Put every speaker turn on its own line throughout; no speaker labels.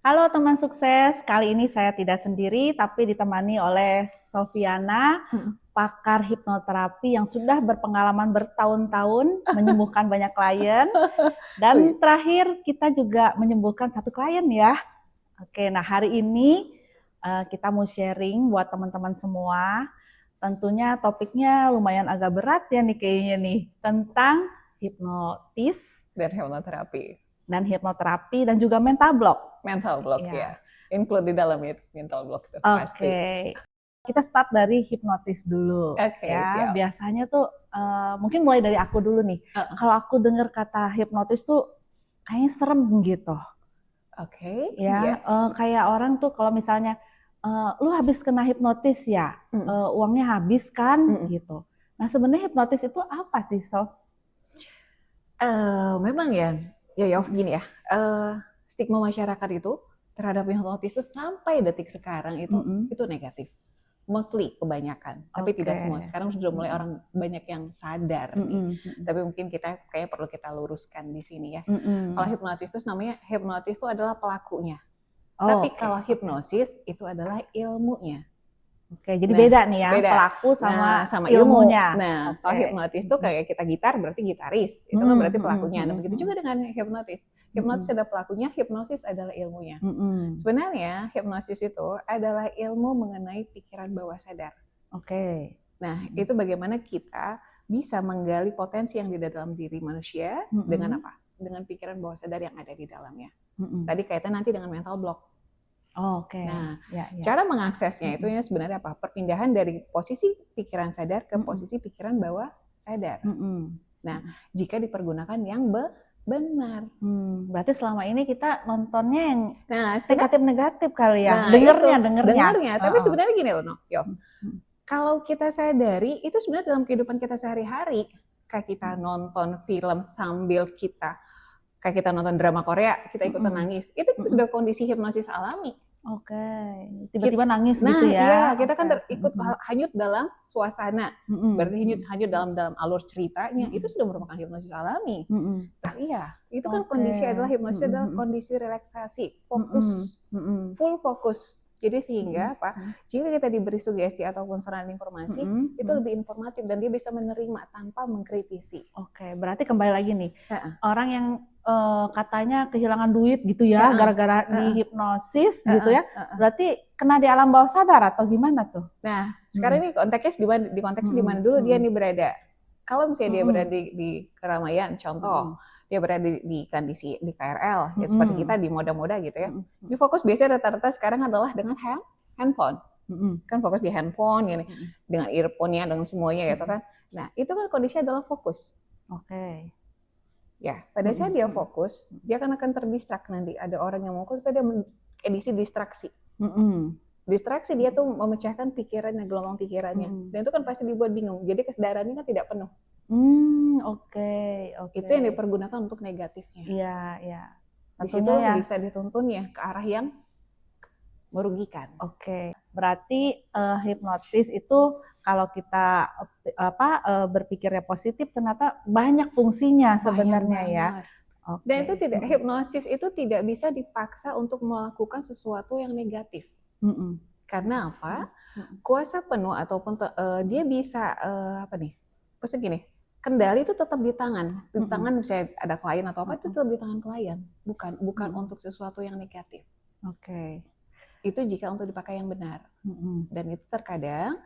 Halo teman sukses, kali ini saya tidak sendiri tapi ditemani oleh Sofiana,
Mm.
pakar hipnoterapi yang sudah berpengalaman bertahun-tahun menyembuhkan banyak klien
Oh iya.
dan terakhir kita juga menyembuhkan satu klien ya. Oke, nah hari ini kita mau sharing buat teman-teman semua. Tentunya topiknya lumayan agak berat ya nih kayaknya nih tentang hipnotis
Dan hipnoterapi,
dan hipnoterapi dan juga mental block.
mental block
Ya,
ya. Include di dalam itu mental block itu pasti.
oke, kita start dari hipnotis dulu
Oke,
ya.
siap.
Biasanya tuh mungkin mulai dari aku dulu nih.
Uh,
Kalau aku dengar kata hipnotis tuh kayaknya serem gitu
Oke,
ya.
yes.
Kayak orang tuh kalau misalnya lu habis kena hipnotis ya,
Mm,
uangnya habis kan
mm.
gitu. Nah sebenarnya hipnotis itu apa sih, Sof?
Memang ya, ya Yov
Mm-mm.
gini ya. Stigma masyarakat itu terhadap hipnotis itu sampai detik sekarang
Mm-mm.
itu negatif. Mostly kebanyakan, tapi tidak
Oke.
semua. Sekarang sudah mulai
Mm-mm.
orang banyak yang sadar nih.
Mm-mm. Mm-mm.
Tapi mungkin kita kayak perlu kita luruskan di sini ya. Kalau
Mm-mm.
hipnotis itu namanya hipnotis itu adalah pelakunya.
Oh,
Tapi
oke,
kalau
oke.
hipnosis itu adalah ilmunya.
Oke, jadi
Nah,
beda nih ya,
beda.
pelaku sama
Nah, sama ilmu.
ilmunya.
Nah, kalau
Oke.
hipnotis tuh kayak kita gitar berarti gitaris. Itu kan
Hmm,
berarti
hmm,
pelakunya. Nah,
hmm,
begitu
hmm,
juga dengan hipnotis. Hipnotis
hmm,
ada pelakunya, hipnosis adalah ilmunya.
hmm.
Sebenarnya hipnosis itu adalah ilmu mengenai pikiran bawah sadar.
Oke.
Nah,
Hmm,
itu bagaimana kita bisa menggali potensi yang di dalam diri manusia dengan
hmm,
apa? Dengan pikiran bawah sadar yang ada di dalamnya.
hmm.
Tadi kaitan nanti dengan mental block.
Oh, oke,
Nah,
ya, ya.
cara mengaksesnya itu
Hmm,
ya sebenarnya apa? Perpindahan dari posisi pikiran sadar ke
hmm,
posisi pikiran bawah sadar.
hmm,
Nah, jika dipergunakan yang benar.
Berarti selama ini kita nontonnya yang
Nah, sebenarnya,
negatif-negatif kali ya,
nah itu
dengernya.
dengarnya. Tapi
Heeh.
sebenarnya gini loh, Yo.
Hmm, hmm,
Kalau kita sadari, itu sebenarnya dalam kehidupan kita sehari-hari. Kayak kita
hmm,
nonton film sambil kayak kita nonton drama Korea, kita ikutan
hmm,
nangis. Itu
hmm.
sudah kondisi hipnosis alami.
Oke, tiba-tiba nangis gitu
Nah, iya,
ya.
kita
Oke.
kan ikut hanyut dalam suasana.
Hmm,
Berarti hanyut, hanyut dalam alur ceritanya. Itu
hmm,
sudah merupakan hipnosis alami.
hmm.
Nah, iya, itu kan
Oke.
kondisi adalah hipnosis
Hmm,
adalah
hmm,
kondisi relaksasi,
hmm,
fokus,
hmm,
full fokus. Jadi
hmm,
sehingga apa?
hmm.
Jika kita diberi sugesti ataupun serangan informasi,
Mhm,
itu
mhm.
lebih informatif dan dia bisa menerima tanpa mengkritisi.
Oke, berarti kembali lagi nih,
Heeh,
orang yang katanya kehilangan duit gitu ya,
heeh,
gara-gara
heeh,
dihipnosis gitu
heeh,
ya,
heeh.
berarti kena di alam bawah sadar atau gimana tuh?
Nah, sekarang
Mhm,
ini konteksnya di konteks di mana
mhm,
dulu dia
mhm,
nih berada. Kalau misalnya dia berada
mhm,
di keramaian, contoh
mhm,
dia berada di KRL, ya seperti kita
mhm,
di moda-moda gitu ya.
mhm,
Di fokus biasanya rata-rata sekarang adalah dengan handphone.
mhm,
Kan fokus di handphone gini,
mhm,
dengan earphone-nya, dengan semuanya gitu
mhm.
kan. Nah, itu kan kondisinya adalah fokus.
Oke.
Ya, pada saat
Mhm,
dia
mhm,
fokus, dia akan terdistrak nanti. Ada orang yang mau fokus, itu dia edisi distraksi.
mhm,
Distraksi dia tuh memecahkan pikirannya, gelombang pikirannya.
mhm.
Dan itu kan pasti dibuat bingung. Jadi kesadarannya kan tidak penuh.
Oke,
Itu
oke.
yang dipergunakan untuk negatifnya.
Iya, iya.
Di situ
Tentunya ya.
bisa dituntun ya ke arah yang merugikan.
Oke, berarti hipnotis itu kalau kita berpikirnya positif ternyata banyak fungsinya
Banyak
sebenarnya ya.
banget. Dan itu
Oke.
tidak hipnosis itu tidak bisa dipaksa untuk melakukan sesuatu yang negatif.
Mm-mm.
Karena apa?
Mm-mm.
Kuasa penuh ataupun dia bisa apa nih? Maksudnya gini, kendali itu tetap di tangan. Di
Mm-mm.
tangan misalnya ada klien atau apa itu
Mm-mm.
tetap di tangan klien, bukan
Mm-mm.
untuk sesuatu yang negatif.
Oke.
Itu jika untuk dipakai yang benar.
Mm-mm.
Dan itu terkadang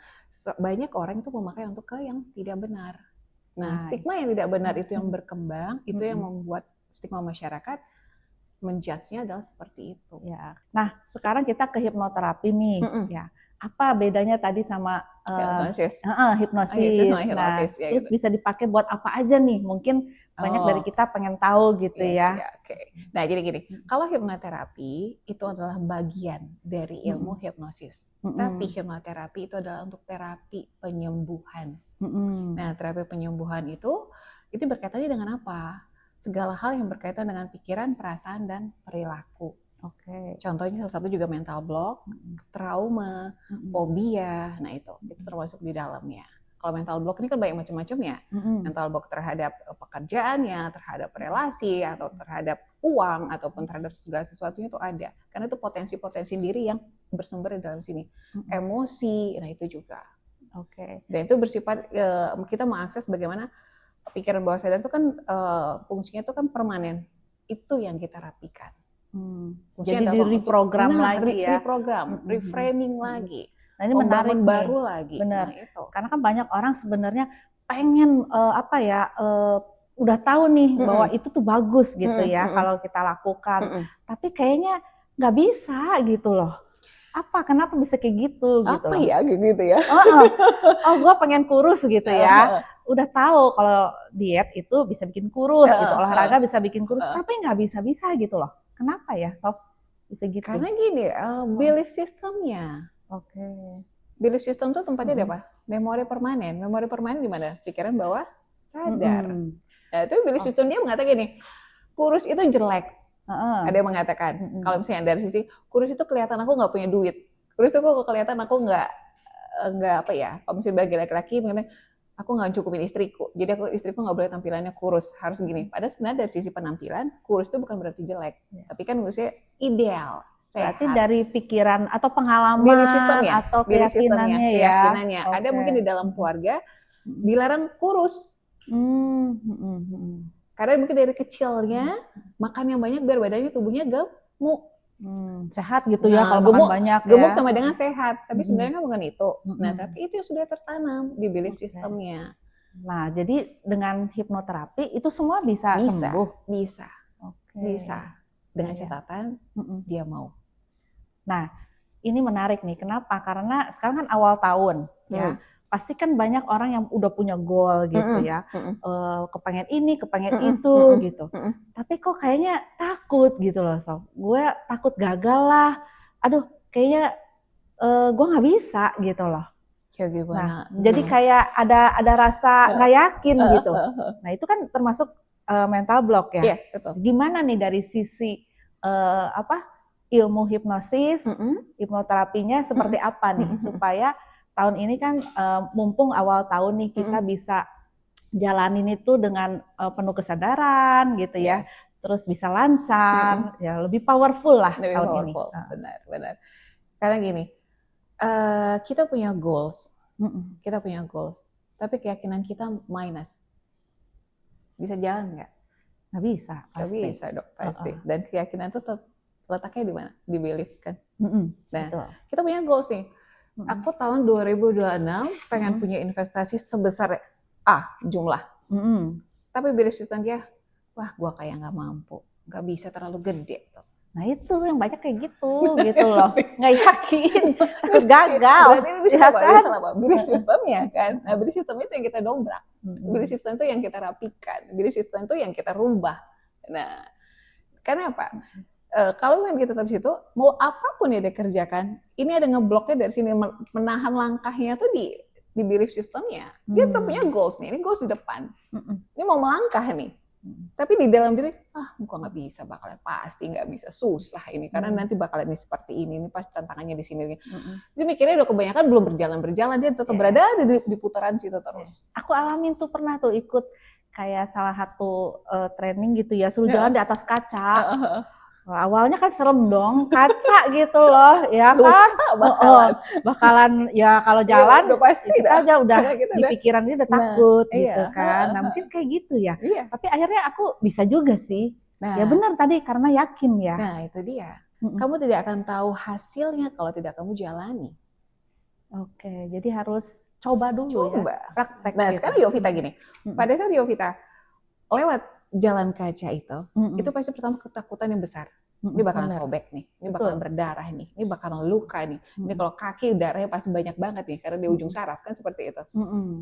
banyak orang itu memakai untuk ke yang tidak benar. Nah,
Nah,
stigma yang tidak benar itu yang
mm-mm.
berkembang, itu yang
Mm-mm.
membuat stigma masyarakat menjudge-nya adalah seperti itu.
Ya. Nah, sekarang kita ke hipnoterapi nih,
Mm-mm.
ya. Apa bedanya tadi sama
Hipnosis. Hipnosis sama
hipnosis? Nah,
hipnotis ya
terus
gitu.
bisa dipakai buat apa aja nih? Mungkin banyak dari
Oh,
kita pengen tahu gitu
yes,
ya.
ya, oke. Nah, jadi gini, kalau hipnoterapi itu adalah bagian dari ilmu
Mm-mm.
hipnosis. Tapi
Mm-mm.
hipnoterapi itu adalah untuk terapi penyembuhan.
Mm-mm.
Nah, terapi penyembuhan itu berkaitannya dengan apa? Segala hal yang berkaitan dengan pikiran, perasaan, dan perilaku.
Oke.
Contohnya salah satu juga mental block,
Mm-mm.
trauma,
Mm-mm.
fobia. Nah, itu termasuk di dalamnya. kalau mental block ini kan banyak macam-macamnya. Mental block terhadap pekerjaannya, terhadap relasi, atau terhadap uang, ataupun terhadap segala sesuatunya itu ada. Karena itu potensi-potensi diri yang bersumber di dalam sini. Emosi, nah itu juga. Dan itu bersifat, kita mengakses bagaimana pikiran bawah sadar itu kan fungsinya itu kan permanen. Itu yang kita rapikan.
Jadi di reprogram lagi ya.
Reprogram, reframing lagi.
Nah ini menarik nih.
Baru lagi.
Benar. Nah, itu. Karena kan banyak orang sebenarnya pengen udah tahu nih bahwa itu tuh bagus gitu ya kalau kita lakukan. Tapi kayaknya nggak bisa gitu loh. Kenapa bisa kayak gitu?
Apa ya gitu ya?
Gue pengen kurus gitu ya. Udah tahu kalau diet itu bisa bikin kurus gitu, olahraga bisa bikin kurus, tapi nggak bisa gitu loh. Kenapa ya, Sof? Bisa gitu?
Karena gini, belief systemnya. Belief system itu tempatnya ada apa? Memori permanen. Memori permanen di mana? Pikiran bawah sadar. Nah, itu belief system dia mengatakan gini, kurus itu jelek. Ada yang mengatakan, kalau misalnya dari sisi kurus itu kelihatan aku nggak punya duit. Kurus itu kok kelihatan aku nggak kalau misalnya bagi laki-laki mengatakan aku nggak cukupin istriku, jadi istriku nggak boleh tampilannya kurus, harus gini. Padahal sebenarnya dari sisi penampilan kurus itu bukan berarti jelek, tapi kan maksudnya ideal.
Berarti dari pikiran atau pengalaman atau keyakinannya ya.
Ada mungkin di dalam keluarga dilarang kurus. Karena mungkin dari kecilnya makan yang banyak biar badannya tubuhnya gemuk.
Sehat gitu ya kalau makan banyak ya.
Gemuk sama dengan sehat, tapi sebenarnya bukan itu. Nah, tapi itu yang sudah tertanam di belief systemnya.
Nah, jadi dengan hipnoterapi itu semua bisa sembuh?
Bisa. Dengan catatan dia mau.
Nah, ini menarik nih. Kenapa? Karena sekarang kan awal tahun, ya. Pasti kan banyak orang yang udah punya goal gitu ya. Kepengen ini, kepengen itu gitu. Tapi kok kayaknya takut gitu loh, Sof. Gue takut gagal lah. Aduh, kayaknya gue nggak bisa gitu loh.
Ya gimana?
Nah, jadi kayak ada rasa nggak yakin gitu. Nah, itu kan termasuk mental block ya.
Iya, betul.
Gimana nih dari sisi ilmu hipnosis, hipnoterapinya seperti apa nih supaya tahun ini kan mumpung awal tahun nih kita bisa jalanin itu dengan penuh kesadaran gitu ya, terus bisa lancar, ya lebih powerful lah
lebih
tahun
powerful.
ini.
Benar. Karena gini, kita punya goals, tapi keyakinan kita minus. Bisa jalan nggak?
Nggak bisa, pasti.
Nggak bisa dong, pasti. Dan keyakinan itu letaknya di mana? Di belief kan. Nah, betul. Kita punya goals nih. Aku tahun 2026 pengen punya investasi sebesar A jumlah. Tapi belief system dia, wah gua kayak nggak mampu, nggak bisa terlalu gede.
Nah itu yang banyak kayak gitu loh, nggak yakin, gagal.
Berarti itu bisa apa? Belief systemnya kan. Nah belief system itu yang kita dobrak, belief system itu yang kita rapikan, belief system itu yang kita rubah. Nah, karena apa? Kalau kita tetap di situ, mau apapun yang dia kerjakan, ini ada ngebloknya dari sini, menahan langkahnya tuh di belief systemnya. Dia tetap punya goals nih, ini goals di depan. Ini mau melangkah nih. Tapi di dalam diri, kok nggak bisa, bakalan pasti nggak bisa, susah ini. Karena nanti bakalan ini seperti ini pasti tantangannya di sini. Dia mikirnya udah kebanyakan belum berjalan, dia tetap berada di putaran situ terus.
Aku alamin tuh, pernah tuh ikut kayak salah satu training gitu ya, suruh jalan di atas kaca. Awalnya kan serem dong, kaca gitu loh, ya kan? Bakalan ya kalau jalan
udah pasti
kita aja udah di pikiran udah takut gitu kan. Nah mungkin kayak gitu ya. Tapi akhirnya aku bisa juga sih. Ya benar tadi karena yakin ya.
Nah itu dia. Kamu tidak akan tahu hasilnya kalau tidak kamu jalani.
Oke, jadi harus coba dulu ya. Praktek.
Nah sekarang Yovita gini. Pada saat Yovita lewat jalan kaca itu pasti pertama ketakutan yang besar. Ini bakalan sobek nih, ini bakalan berdarah nih, ini bakalan luka nih. Ini kalau kaki darahnya pasti banyak banget nih, karena di ujung saraf kan seperti itu.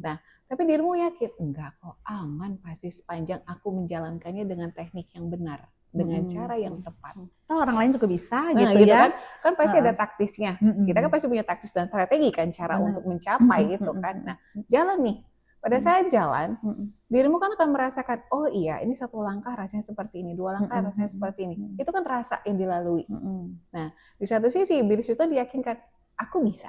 Nah, tapi dirimu yakin, enggak kok, aman pasti sepanjang aku menjalankannya dengan teknik yang benar, dengan cara yang tepat.
Orang lain juga bisa gitu ya.
Kan pasti ada taktisnya. Kita kan pasti punya taktis dan strategi kan, cara untuk mencapai itu kan. Nah, jalan nih. Pada saat jalan, dirimu kan akan merasakan, oh iya ini satu langkah rasanya seperti ini, dua langkah rasanya seperti ini. Itu kan rasa yang dilalui. Nah, di satu sisi, belief system diyakinkan, aku bisa.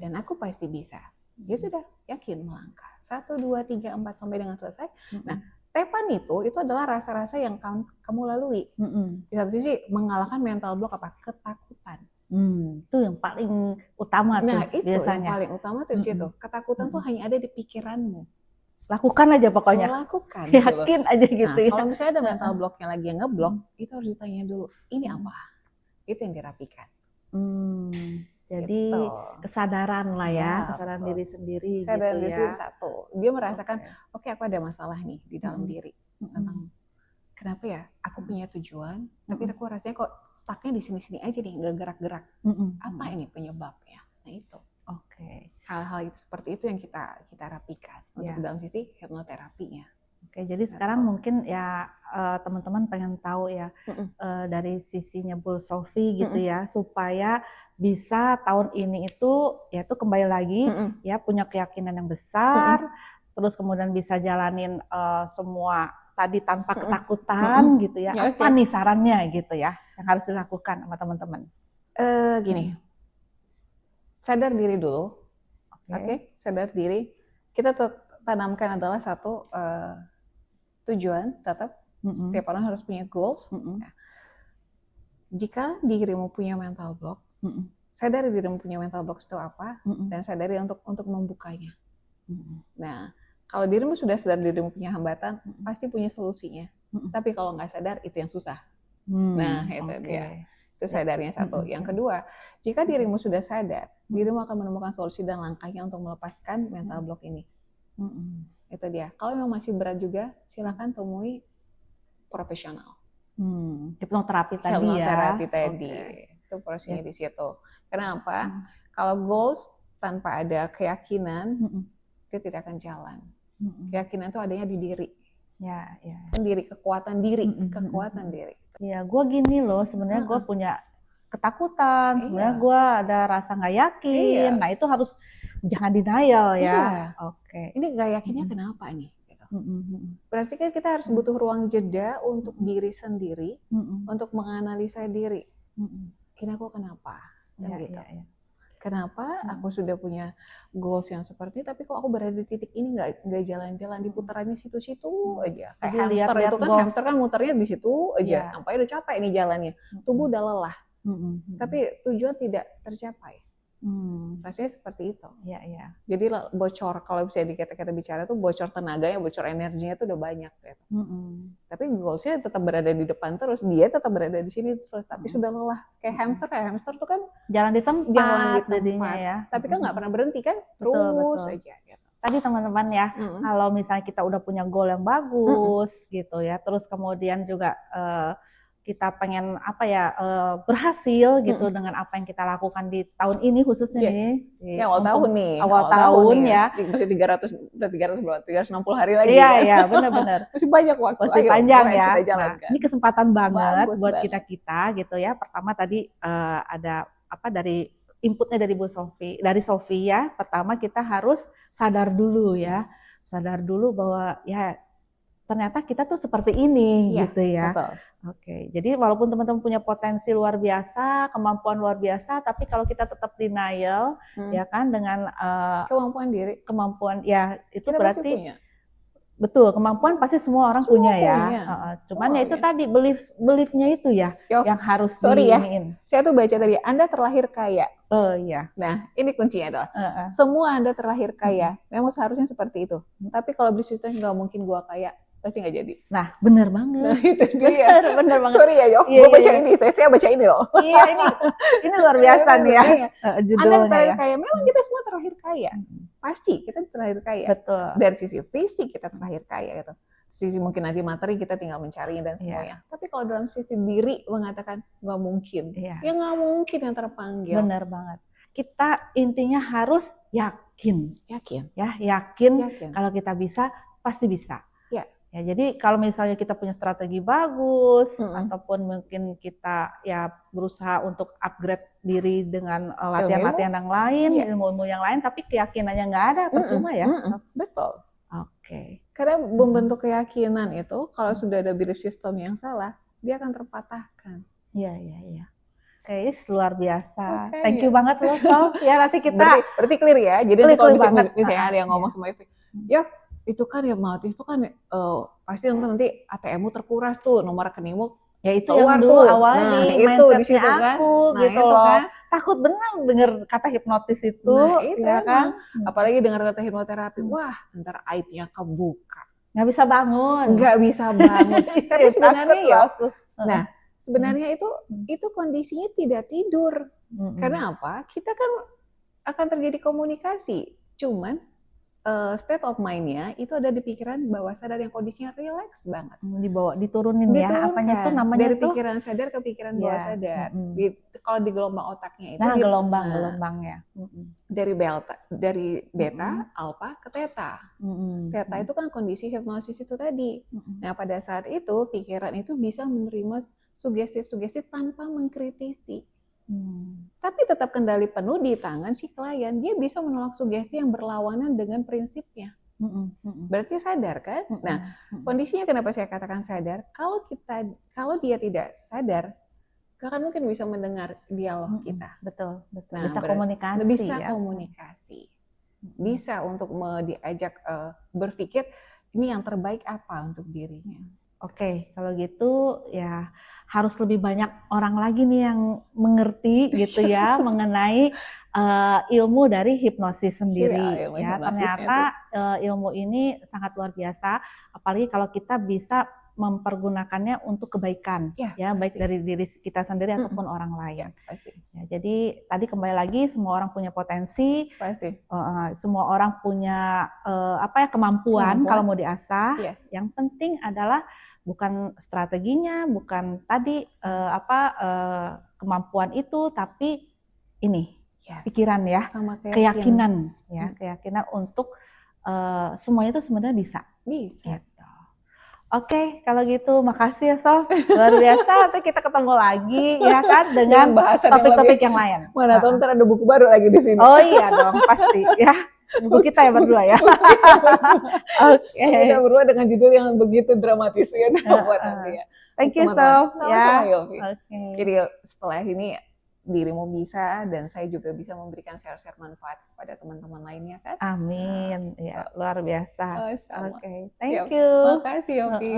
Dan aku pasti bisa. dia sudah yakin melangkah. 1, 2, 3, 4 sampai dengan selesai.
Mm-mm.
Nah, stepan itu adalah rasa-rasa yang kamu lalui.
Mm-mm.
Di satu sisi mengalahkan mental block apa? Ketakutan.
Itu yang paling utama
Nah,
tuh
itu yang
biasanya.
paling utama tuh di situ.
Mm-mm.
Ketakutan tuh hanya ada di pikiranmu.
Lakukan aja pokoknya.
Lakukan gitu loh.
Yakin aja gitu
Nah,
ya.
kalau misalnya ada mental block yang lagi ngeblok, itu harus ditanya dulu, ini apa? Itu yang dirapikan.
Jadi
Gitu.
kesadaran lah ya,
Ya,
kesadaran
betul.
diri sendiri
Sadar
gitu
diri
ya.
sendiri satu. Dia merasakan, oke, aku ada masalah nih di dalam diri. Tentang kenapa ya aku punya tujuan, tapi aku rasanya kok stucknya di sini-sini aja nih, nggak gerak-gerak. Apa ini penyebabnya? Nah itu.
Oke.
Hal-hal itu seperti itu yang kita rapikan untuk dalam sisi hipnoterapinya.
Oke, jadi sekarang mungkin ya teman-teman pengen tahu ya dari sisinya Bu Sophie gitu ya, supaya bisa tahun ini itu ya itu kembali lagi ya punya keyakinan yang besar, terus kemudian bisa jalanin semua tadi tanpa ketakutan gitu ya. Apa nih sarannya gitu ya yang harus dilakukan sama teman-teman?
Gini, sadar diri dulu. Oke, sadar diri. Kita tanamkan adalah satu tujuan tetap. Setiap orang harus punya goals. Nah, jika dirimu punya mental block, sadari dirimu punya mental block itu apa, dan sadari untuk membukanya. Nah, kalau dirimu sudah sadar dirimu punya hambatan, pasti punya solusinya. Tapi kalau nggak sadar, itu yang susah. Nah, itu dia. Itu sadarnya satu. Yang kedua, jika dirimu sudah sadar, dirimu akan menemukan solusi dan langkahnya untuk melepaskan mental block ini. Itu dia. Kalau memang masih berat juga, silakan temui profesional.
Hipnoterapi tadi
Hipnoterapi tadi. Itu prosesnya di situ. Kenapa? Kalau goals tanpa ada keyakinan, itu tidak akan jalan. Keyakinan itu adanya di diri.
Ya.
Diri, kekuatan diri. Kekuatan diri.
Ya, gue gini loh, sebenarnya gue punya ketakutan, sebenarnya gue ada rasa nggak yakin. Nah itu harus jangan denial ya. Oke.
Ini nggak yakinnya kenapa nih? Berarti kan kita harus butuh ruang jeda untuk diri sendiri, untuk menganalisa diri. Ini aku kenapa? Dan gitu. Kenapa aku sudah punya goals yang seperti, tapi kok aku berada di titik ini nggak jalan-jalan, diputarannya situ-situ aja. Kayak hamster itu kan, hamster kan muternya di situ aja. Sampai udah capek nih jalannya, tubuh udah lelah, tapi tujuan tidak tercapai. Rasanya seperti itu. Jadi bocor, kalau bisa kita bicara tuh bocor tenaganya, bocor energinya tuh udah banyak. Gitu. Tapi goalsnya tetap berada di depan terus, dia tetap berada di sini terus, tapi sudah lelah. Kayak hamster tuh kan
jalan di tempat jadinya ya.
Tapi kan nggak pernah berhenti kan, terus aja. Gitu.
Tadi teman-teman ya, kalau misalnya kita udah punya goal yang bagus gitu ya, terus kemudian juga kita pengen berhasil gitu dengan apa yang kita lakukan di tahun ini khususnya nih.
Awal tahun nih.
Awal tahun ya.
Masih 360 hari lagi.
Iya, benar-benar.
Masih banyak waktu.
Masih panjang ya. Nah, ini kesempatan banget buat kita gitu ya. Pertama tadi ada dari inputnya dari Bu Sophie, dari Sophie ya. Pertama kita harus sadar dulu ya. Sadar dulu bahwa ya ternyata kita tuh seperti ini gitu ya.
Betul.
Oke, jadi walaupun teman-teman punya potensi luar biasa, kemampuan luar biasa, tapi kalau kita tetap denial, ya kan dengan kemampuan ya itu kita berarti punya. Betul, kemampuan pasti semua orang punya ya. Cuman ya itu tadi beliefnya itu ya yang harus
diiniin. Saya tuh baca tadi, Anda terlahir kaya.
Oh iya.
Nah, ini kuncinya adalah semua Anda terlahir kaya. Memang seharusnya seperti itu. Tapi kalau beli sistem nggak mungkin gua kaya. Pasti nggak jadi.
Nah, benar banget.
Nah, itu dia.
Benar banget.
Sorry ya, Yof. Gue baca ini. Saya baca ini loh.
Iya, ini luar biasa nih ya.
Anda terlahir kaya. Memang kita semua terlahir kaya. Pasti kita terlahir kaya.
Betul.
Dari sisi fisik kita terlahir kaya gitu. Sisi mungkin nanti materi kita tinggal mencarinya dan semuanya. Tapi kalau dalam sisi diri mengatakan nggak mungkin. Ya nggak mungkin yang terpanggil.
Benar banget. Kita intinya harus yakin.
Yakin.
Kalau kita bisa, pasti bisa. Ya, jadi kalau misalnya kita punya strategi bagus ataupun mungkin kita ya berusaha untuk upgrade diri dengan latihan-latihan yang lain, ilmu-ilmu yang lain, tapi keyakinannya nggak ada, percuma ya.
Betul.
Oke.
Karena membentuk keyakinan itu kalau sudah ada belief system yang salah, dia akan terpatahkan.
Iya. Oke, luar biasa. Thank you
Makanya.
banget loh, Sof. Ya, nanti kita
Berarti clear ya. Jadi nanti kalau
klik banget.
misalnya ada yang
Iya.
ngomong sama Evi, ya itu kan ya Maltis itu kan pasti nanti ATM-mu terkuras tuh, nomor rekeningmu
Ya itu yang
keluar
dulu
tuh.
awalnya
Nah,
di
itu di
mindsetnya
situ kan.
aku
Nah,
gitu
itu
loh.
kan.
Takut benar denger kata hipnotis itu,
Nah, itu
ya kan?
emang. Apalagi dengar kata hipnoterapi, wah, ntar aibnya kebuka.
Nggak bisa bangun.
Nggak bisa bangun.
Itu
Tapi
yang
sebenarnya
takut loh
ya,
aku.
nah, sebenarnya itu kondisinya tidak tidur. Karena apa? Kita kan akan terjadi komunikasi. Cuman state of mind-nya itu ada di pikiran bawah sadar yang kondisinya relax banget.
Dibawa, diturunin ya. Apanya tuh
Diturunkan
namanya
dari
tuh?
pikiran sadar ke pikiran bawah
Ya.
sadar. Kalau di gelombang otaknya itu
Nah, gelombang-gelombangnya.
dari beta, alfa ke theta. Theta itu kan kondisi hipnosis itu tadi. Nah, pada saat itu pikiran itu bisa menerima sugesti-sugesti tanpa mengkritisi. Tapi tetap kendali penuh di tangan si klien. Dia bisa menolak sugesti yang berlawanan dengan prinsipnya. Berarti sadar kan? Nah, kondisinya kenapa saya katakan sadar? Kalau dia tidak sadar, gak akan mungkin bisa mendengar dialog kita.
Betul.
Nah,
bisa komunikasi.
Bisa komunikasi. Bisa untuk diajak berpikir ini yang terbaik apa untuk dirinya.
Oke, kalau gitu ya harus lebih banyak orang lagi nih yang mengerti gitu ya mengenai ilmu dari hipnosis sendiri. Ya, ternyata ilmu ini sangat luar biasa, apalagi kalau kita bisa mempergunakannya untuk kebaikan, ya baik dari diri kita sendiri ataupun orang lain.
Pasti.
Ya, jadi tadi kembali lagi semua orang punya potensi, semua orang punya kemampuan kalau mau diasah. Yang penting adalah bukan strateginya, bukan tadi kemampuan itu, tapi ini pikiran ya, keyakinan ya, keyakinan untuk semuanya itu sebenarnya bisa. Gitu. Oke, kalau gitu makasih ya Sof, luar biasa. Nanti kita ketemu lagi ya kan dengan topik-topik yang lain.
Mana tahu ntar ada buku baru lagi di sini.
Oh iya dong, pasti ya. Buku kita ya berdua ya.
Oke. Kita berdua dengan judul yang begitu dramatis ya buat nanti ya.
Thank you Sof.
Sama-sama Yofi. Jadi setelah ini dirimu bisa dan saya juga bisa memberikan share-share manfaat kepada teman-teman lainnya kan.
Amin. Ya, luar biasa. Oke. Thank you.
Makasih Yofi.